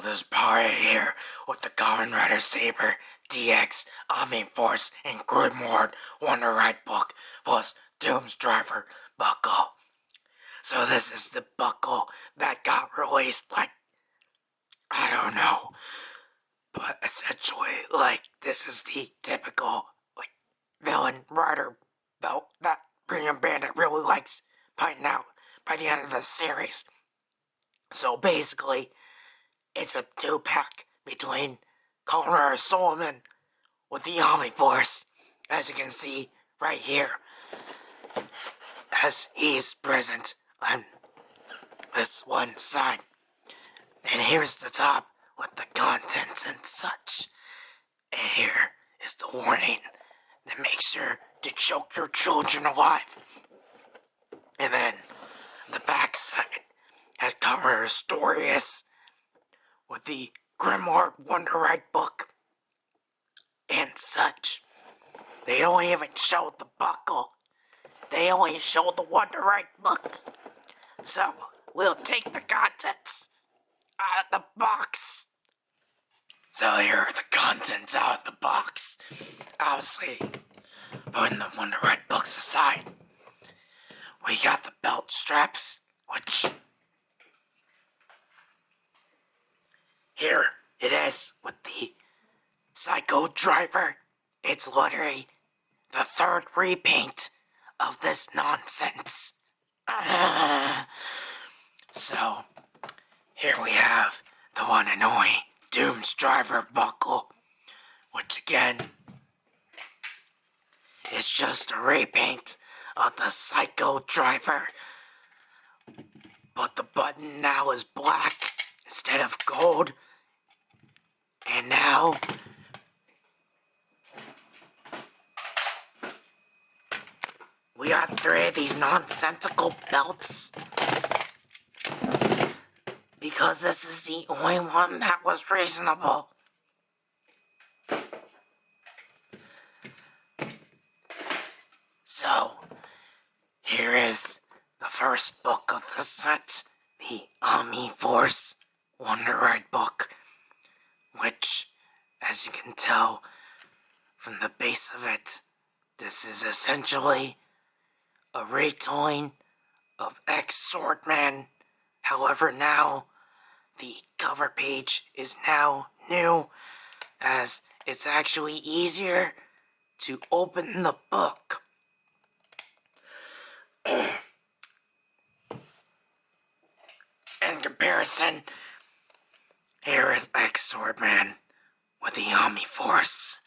this power here with the PowerRider Saber, DX, Omni Force, and Grimoire Wonder Ride book, plus Doom's Driver buckle. So this is the buckle that got released, I don't know. But essentially, this is the typical, villain rider belt that Premium Bandit really likes putting out by the end of the series. So basically, it's a 2-pack between Kamen Solomon with the Omni Force, as you can see right here, as he's present on this one side. And here's the top with the contents and such. And here is the warning that makes sure to choke your children alive. And then the back side has Kamen Stories with the Grimoire Wonder Ride book and such. They don't even show the buckle. They only show the Wonder Ride book. So, we'll take the contents out of the box. So here are the contents out of the box. Obviously, putting the Wonder Ride books aside, we got the belt straps, which here it is with the Psycho Driver. It's literally the third repaint of this nonsense. So, here we have the one and only Doom's Driver buckle, which again is just a repaint of the Psycho Driver, but the button now is black instead of gold. And now we got 3 of these nonsensical belts, because this is the only one that was reasonable. So, here is the first book of the set, the Omni Force Wonder Ride book, which, as you can tell from the base of it, this is essentially a retelling of X-Swordman. However, now the cover page is now new, as it's actually easier to open the book. In comparison, here is X-Swordman with the Omni Force.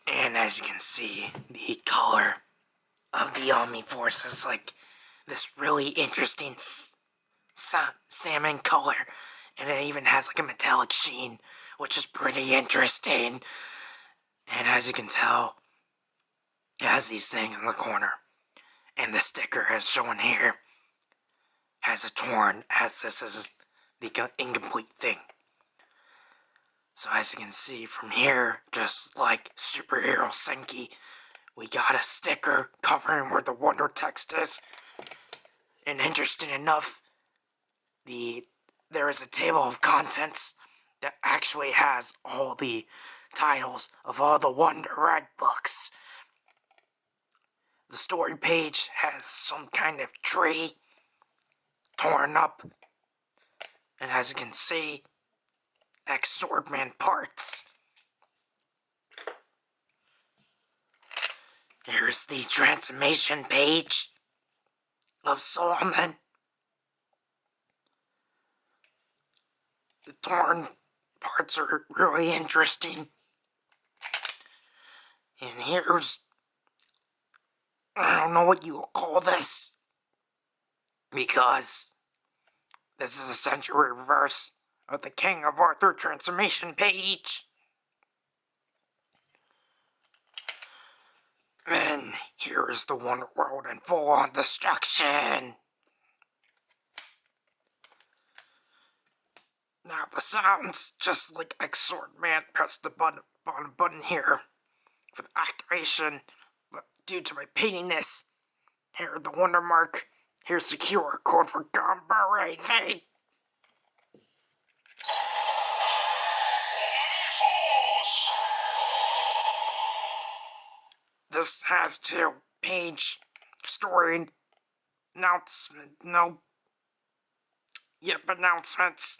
And as you can see, the color of the Omni Force is this really interesting salmon color. And it even has a metallic sheen, which is pretty interesting. And as you can tell, it has these things in the corner. And the sticker, as shown here, has a torn, as this is the incomplete thing. So as you can see from here, just like Superhero Senki, we got a sticker covering where the Wonder text is. And interesting enough, there is a table of contents that actually has all the titles of all the Wonder Ride books. The story page has some kind of tree torn up. And as you can see, X-Swordman parts. Here's the transformation page of Solomon. The torn parts are really interesting. And here's, I don't know what you will call this, because this is a century reverse of the King of Arthur transformation page. And here is the Wonder World in full-on destruction. Now the sounds just like X-Swordman. Press the bottom button here for the activation, but due to my paintiness, here the Wonder Mark Here's the QR code for PowerRider. This has 2-page story announcement. No. Yep, announcements.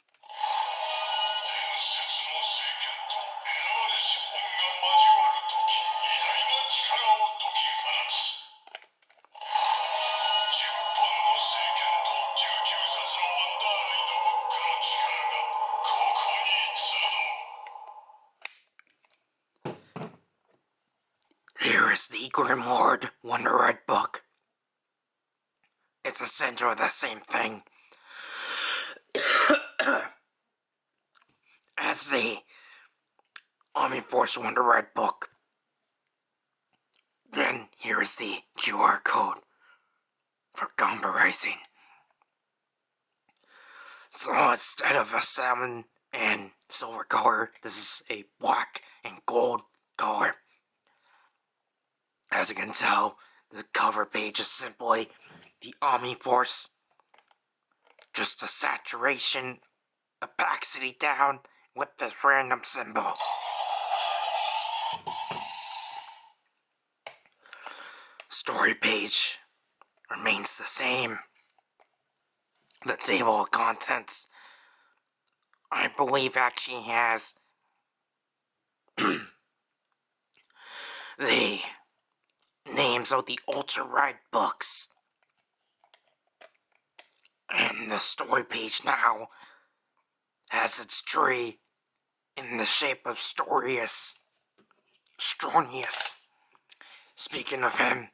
Here is the Grimoire Wonder Red book. It's essentially the same thing as the Omni Force Wonder Red book. Then here is the QR code for combo racing. So instead of a salmon and silver color, this is a black and gold color. As you can tell, the cover page is simply the Omni Force. Just the saturation, opacity down with this random symbol. Story page remains the same. The table of contents, I believe, actually has the names of the Ultra Ride books. And the story page now has its tree in the shape of Stronius. Speaking of him,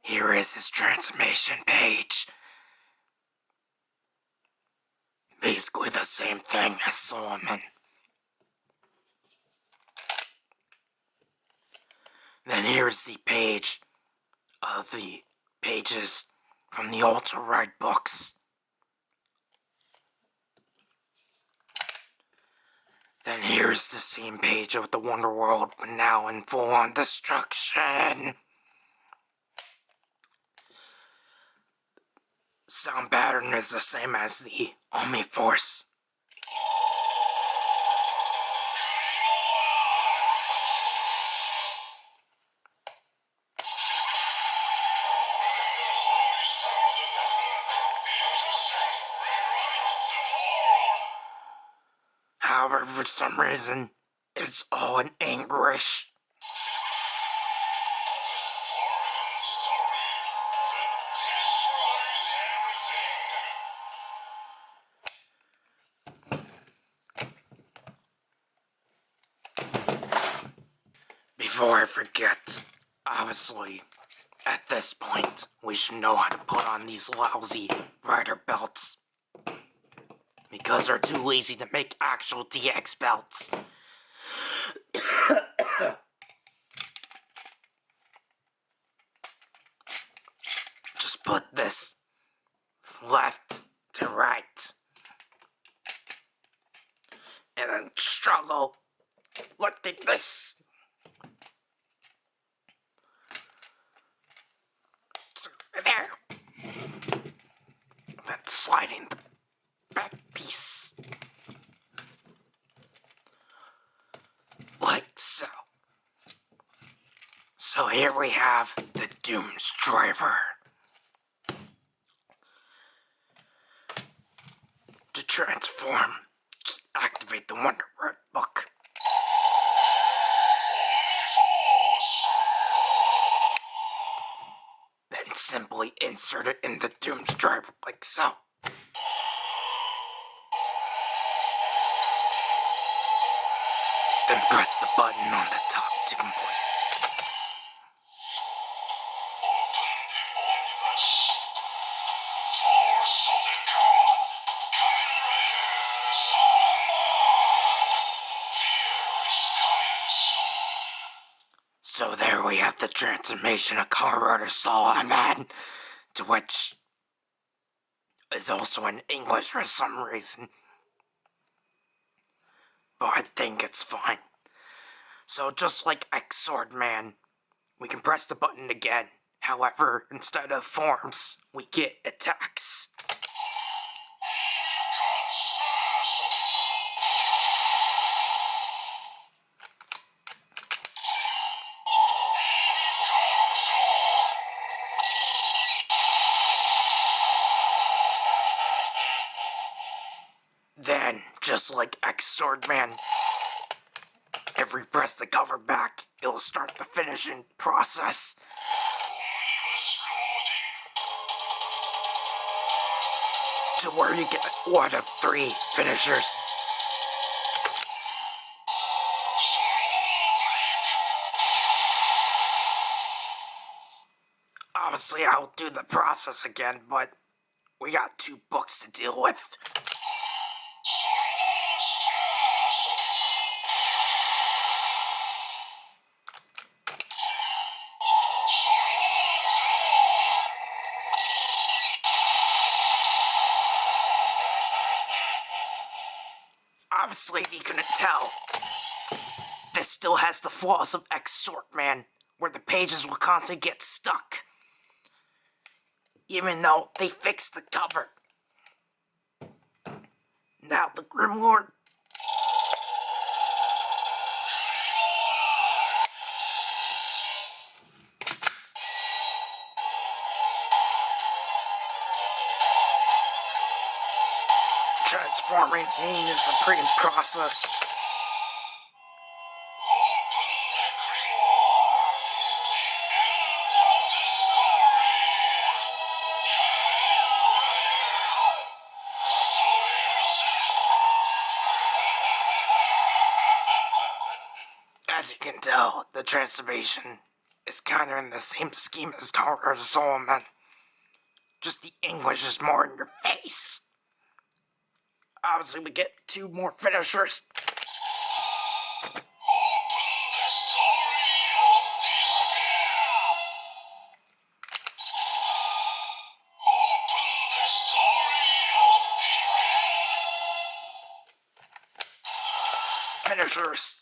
here is his transformation page. Basically the same thing as Solomon. Then here's the page of the pages from the Ultra Ride books. Then here's the same page of the Wonder World, but now in full-on destruction. Sound pattern is the same as the Omni Force. However, for some reason, it's all in English. Before I forget, obviously, at this point, we should know how to put on these lousy rider belts. Because they're too lazy to make actual DX belts. Just put this left to right. And then struggle lifting this. There. Then sliding the back piece. Like so. So here we have the Doom's Driver. To transform, just activate the Wonder Red book. Then simply insert it in the Doom's Driver like so. Then press the button on the top to complete. So there we have the transformation of PowerRider Solomon, to which is also in English for some reason. But I think it's fine. So just like X-Sword Man, we can press the button again, However, instead of forms, we get attacks. Then, just like X-Swordman, if we press the cover back, it'll start the finishing process. To where you get one of 3 finishers. Obviously, I'll do the process again, but we got 2 books to deal with. Obviously, if you couldn't tell, this still has the flaws of X-Swordman, where the pages will constantly get stuck. Even though they fixed the cover. Now the Grimoire. Transforming is a pretty process. As you can tell, the transformation is kind of in the same scheme as Kamen Solomon. Just the English is more in your face. Obviously, we get 2 more finishers. Finishers.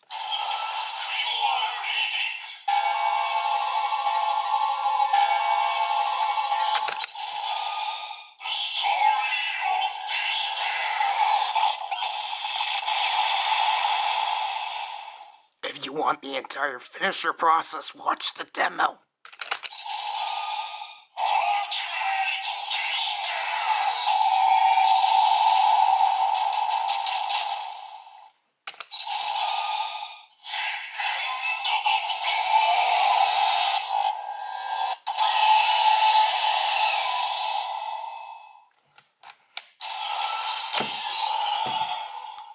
If you want the entire finisher process, watch the demo.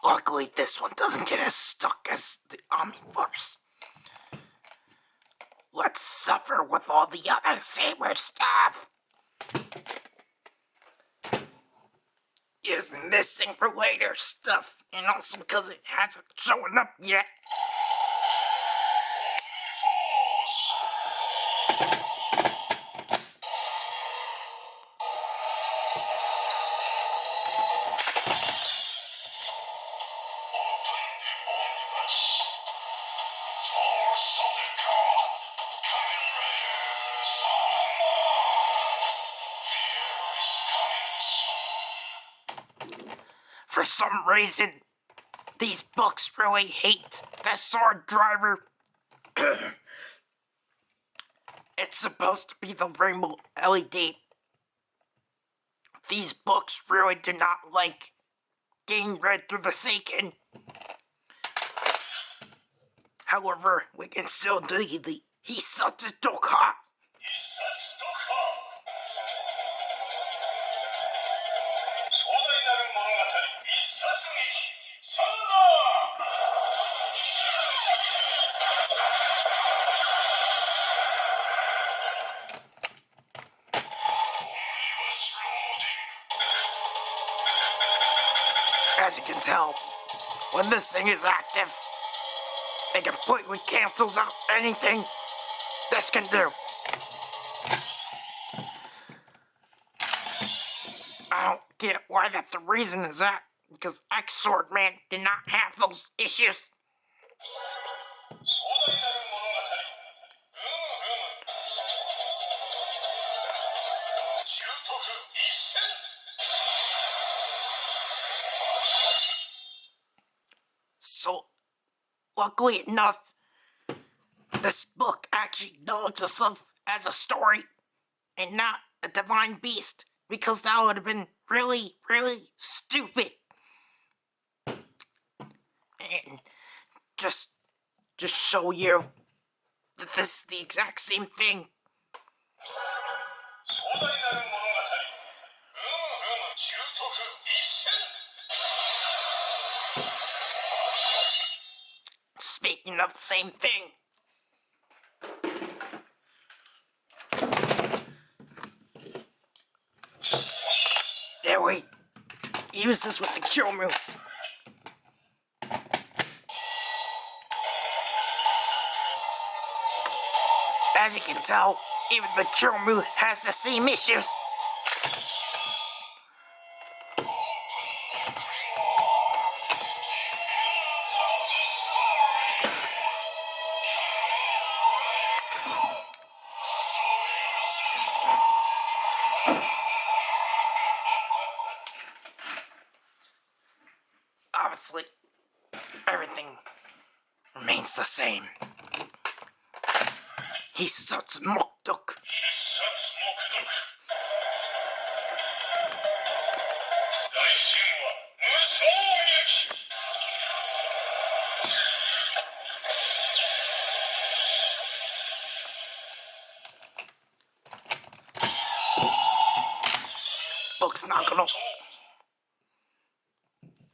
Luckily, this one doesn't get as stuck as the Omniverse. Let's suffer with all the other Saber stuff. Is missing for later stuff, and also because it hasn't shown up yet. For some reason, these books really hate the sword driver. It's supposed to be the rainbow LED. These books really do not like getting read through the Seiken. However, we can still do the Hisatsutoka. As you can tell, when this thing is active, it completely cancels out anything this can do. I don't get why that's the reason is that, because X-Swordman did not have those issues. luckily enough, this book actually acknowledged itself as a story and not a divine beast, because that would have been really, really stupid. And just show you that this is the exact same thing. Speaking of the same thing, yeah, we use this with the Kyomu. As you can tell, even the Kyomu has the same issues. Obviously, everything remains the same. He's such mokdok. Book's not gonna...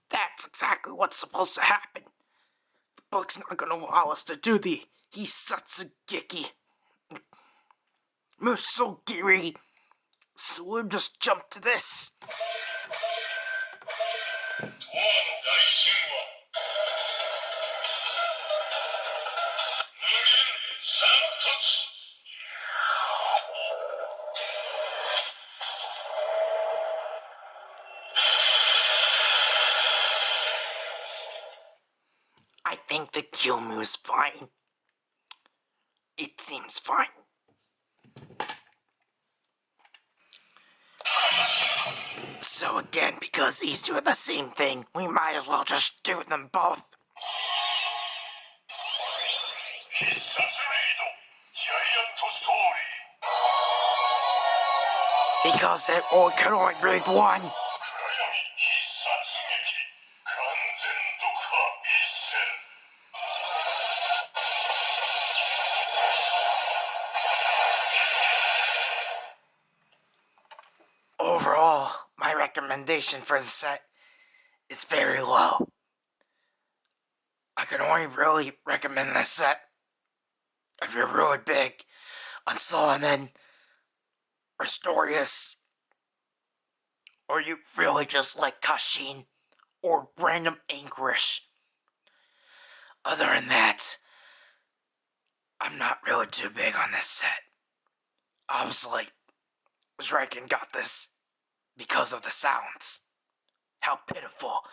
That's exactly what's supposed to happen. The book's not gonna allow us to do the Hisatsugeki Musogiri. So we'll just jump to this. I think the Kyomu is fine. It seems fine. So again, because these two are the same thing, we might as well just do them both. Because it can only read one. Overall, my recommendation for the set is very low. I can only really recommend this set if you're really big on Solomon or Storius, or you really just like Kashin or random Anguish. Other than that, I'm not really too big on this set. Obviously, Zriken got this because of the sounds. How pitiful.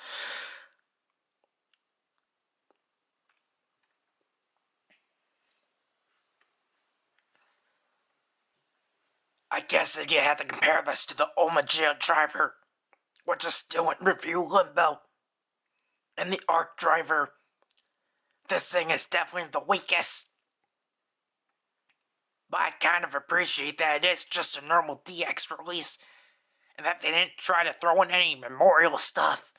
I guess if you had to compare this to the Omni driver, which is still in review limbo, and the Arc driver, this thing is definitely the weakest. But I kind of appreciate that it is just a normal DX release, and that they didn't try to throw in any memorial stuff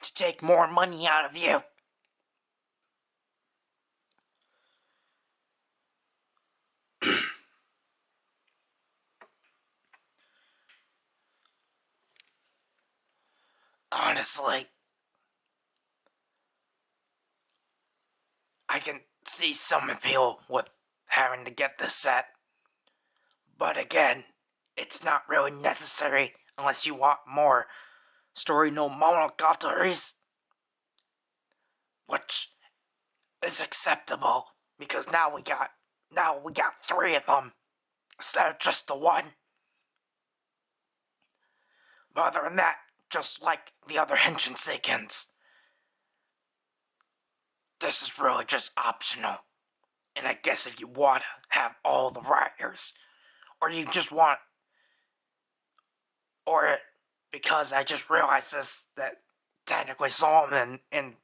to take more money out of you. Honestly, I can see some appeal with having to get this set. But again, it's not really necessary unless you want more story no monogataris, which is acceptable because now we got 3 of them instead of just the one. But other than that, just like the other Henshin Seikens, this is really just optional. And I guess if you want to have all the riders, or you just want, or because I just realized this, that technically Solomon and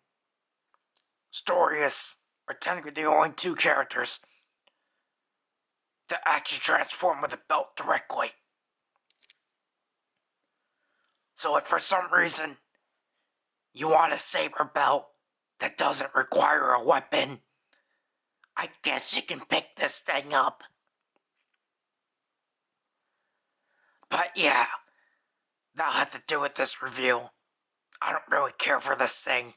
Storius are technically the only two characters that actually transform with a belt directly. So if for some reason you want a saber belt that doesn't require a weapon, I guess you can pick this thing up. But yeah, that'll have to do with this review. I don't really care for this thing.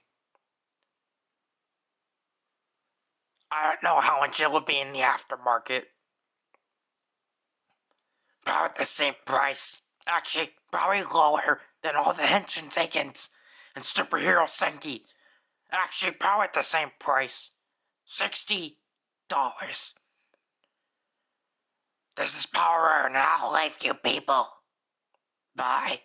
I don't know how much it will be in the aftermarket. About the same price. Actually, probably lower than all the Henshin Seikens and Superhero Senki. Actually, probably at the same price. $60. This is PowerRider, and I'll leave you people. Bye.